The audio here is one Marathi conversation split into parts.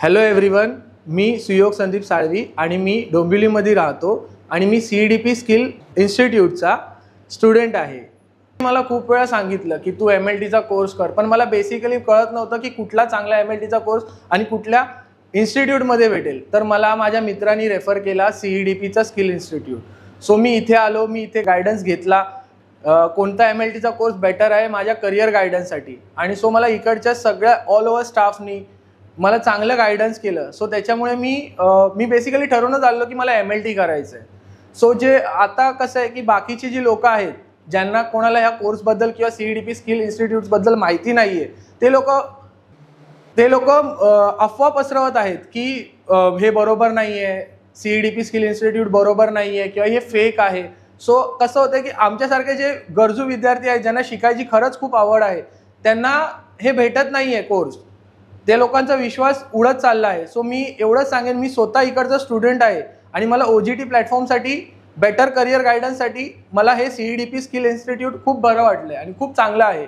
हॅलो एव्हरीवन, मी सुयोग संदीप साळवी आणि मी डोंबिवलीमध्ये राहतो आणि मी CDP स्किल इन्स्टिट्यूटचा स्टुडंट आहे। मला खूप वेळा सांगितलं की तू MLTचा कोर्स कर, पण मला बेसिकली कळत नव्हतं की कुठला चांगला MLTचा कोर्स आणि कुठल्या इन्स्टिट्यूटमध्ये भेटेल। तर मला माझ्या मित्रांनी रेफर केला CDPचा स्किल इन्स्टिट्यूट। सो मी इथे आलो, मी इथे गायडन्स घेतला कोणता MLTचा कोर्स बेटर आहे माझ्या करियर गायडन्ससाठी। आणि सो मला इकडच्या सगळ्या ऑल ओव्हर स्टाफनी मला चांगलं गायडन्स केलं। सो त्याच्यामुळे मी बेसिकली ठरवूनच आलो की मला MLT करायचं आहे। सो जे आता कसं आहे की बाकीची जी लोक आहेत ज्यांना कोणाला ह्या कोर्सबद्दल किंवा CDP स्किल इन्स्टिट्यूटबद्दल माहिती नाही आहे, ते लोक अफवा पसरवत आहेत की हे बरोबर नाही आहे, CDP स्किल इन्स्टिट्यूट बरोबर नाही आहे किंवा हे फेक आहे। सो कसं होतं की आमच्यासारखे जे गरजू विद्यार्थी आहेत ज्यांना शिकायची खरंच खूप आवड आहे त्यांना हे भेटत नाही आहे कोर्स, त्या लोकांचा विश्वास उडत चालला आहे। सो मी एवढंच सांगेन, मी स्वतः इकडचा स्टुडंट आहे आणि मला OJT प्लॅटफॉर्मसाठी बेटर करियर गायडन्ससाठी मला हे CDP स्किल इन्स्टिट्यूट खूप बरं वाटलं आणि खूप चांगलं आहे।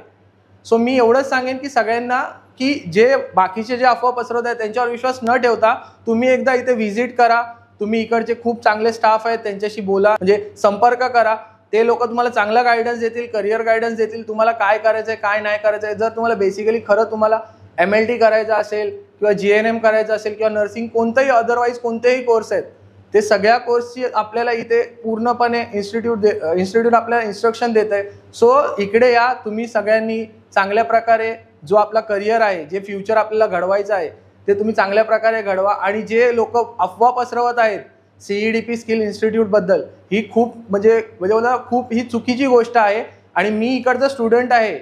सो मी एवढंच सांगेन की सगळ्यांना की जे बाकीचे जे अफवा पसरवत आहेत त्यांच्यावर विश्वास न ठेवता तुम्ही एकदा इथे व्हिजिट करा। तुम्ही इकडचे खूप चांगले स्टाफ आहेत त्यांच्याशी बोला, म्हणजे संपर्क करा। ते लोक तुम्हाला चांगला गायडन्स देतील, करियर गायडन्स देतील, तुम्हाला काय करायचं आहे काय नाही करायचं आहे। जर तुम्हाला बेसिकली खरं तुम्हाला MLT करायचा असेल किंवा GNM करायचं असेल किंवा नर्सिंग कोणताही अदरवाईज कोणतेही कोर्स आहेत, ते सगळ्या कोर्सची आपल्याला इथे पूर्णपणे इन्स्टिट्यूट आपल्याला इन्स्ट्रक्शन देत आहे। सो इकडे या, तुम्ही सगळ्यांनी चांगल्या प्रकारे जो आपला करियर आहे, जे फ्युचर आपल्याला घडवायचं आहे ते तुम्ही चांगल्या प्रकारे घडवा। आणि जे लोक अफवा पसरवत आहेत CDP स्किल इन्स्टिट्यूटबद्दल, ही खूप ही चुकीची गोष्ट आहे। आणि मी इकडचा स्टुडंट आहे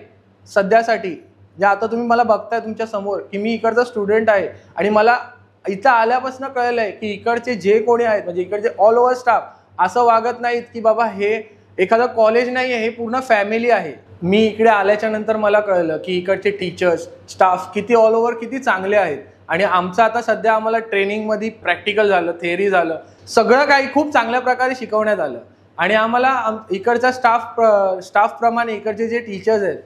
सध्यासाठी, जे आता तुम्ही मला बघताय तुमच्या समोर की मी इकडचा स्टुडंट आहे आणि मला इथं आल्यापासून कळलंय की इकडचे जे कोणी आहेत म्हणजे इकडचे ऑल ओव्हर स्टाफ असं वागत नाहीत की बाबा हे एखादं कॉलेज नाही आहे, हे पूर्ण फॅमिली आहे। मी इकडे आल्याच्या नंतर मला कळलं की इकडचे टीचर्स स्टाफ किती ऑल ओव्हर किती चांगले आहेत। आणि आमचं आता सध्या आम्हाला ट्रेनिंगमध्ये प्रॅक्टिकल झालं, थेअरी झालं, सगळं काही खूप चांगल्या प्रकारे शिकवण्यात आलं। आणि आम्हाला इकडचा स्टाफप्रमाणे इकडचे जे टीचर्स आहेत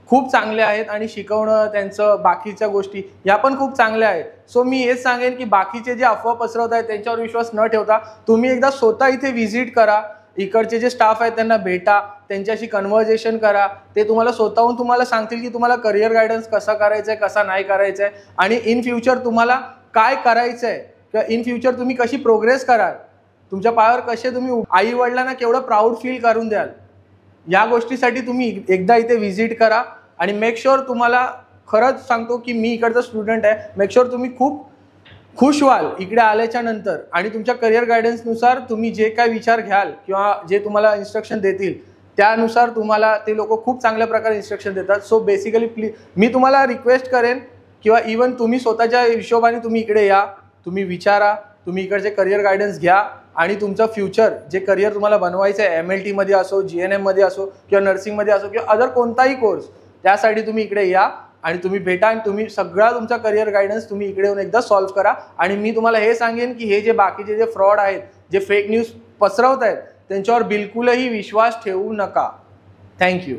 खूप चांगले आहेत आणि शिकवणं त्यांचं बाकीच्या गोष्टी या पण खूप चांगल्या आहेत। सो मी हेच सांगेन की बाकीचे जे अफवा पसरवत आहेत त्यांच्यावर विश्वास न ठेवता तुम्ही एकदा स्वतः इथे व्हिजिट करा, इकडचे जे स्टाफ आहेत त्यांना भेटा, त्यांच्याशी कन्व्हर्सेशन करा। ते तुम्हाला स्वतःहून तुम्हाला सांगतील की तुम्हाला करियर गायडन्स कसा करायचं आहे, कसा नाही करायचं आहे आणि इन फ्युचर तुम्हाला काय करायचं आहे किंवा इन फ्युचर तुम्ही कशी प्रोग्रेस कराल, तुमच्या पायावर कसे तुम्ही आई वडिलांना केवढं प्राऊड फील करून द्याल, या गोष्टीसाठी तुम्ही एकदा इथे व्हिजिट करा। आणि मेक शुअर, तुम्हाला खरंच सांगतो की मी इकडचा स्टुडंट आहे, मेक शुअर तुम्ही खूप खुश व्हाल इकडे आल्याच्या नंतर। आणि तुमच्या करियर गायडन्सनुसार तुम्ही जे काय विचार घ्याल किंवा जे तुम्हाला इन्स्ट्रक्शन देतील त्यानुसार तुम्हाला ते लोक खूप चांगल्या प्रकारे इन्स्ट्रक्शन देतात। सो बेसिकली प्लीज मी तुम्हाला रिक्वेस्ट करेन किंवा इवन तुम्ही स्वतःच्या हिशोबाने तुम्ही इकडे या, तुम्ही विचारा, तुम्ही इकडचे करियर गायडन्स घ्या आणि तुमचं फ्युचर जे करियर तुम्हाला बनवायचं आहे MLT मध्ये असो, GNM मध्ये असो किंवा नर्सिंगमध्ये असो किंवा अदर कोणताही कोर्स, त्यासाठी तुम्ही इकडे या आणि तुम्ही भेटा आणि तुम्ही सगळा तुमचा करियर गायडन्स तुम्ही इकडे येऊन एकदा सॉल्व्ह करा। आणि मी तुम्हाला हे सांगेन की हे जे बाकीचे जे फ्रॉड आहेत, जे फेक न्यूज पसरवत आहेत, त्यांच्यावर बिलकुलही विश्वास ठेवू नका। थँक्यू।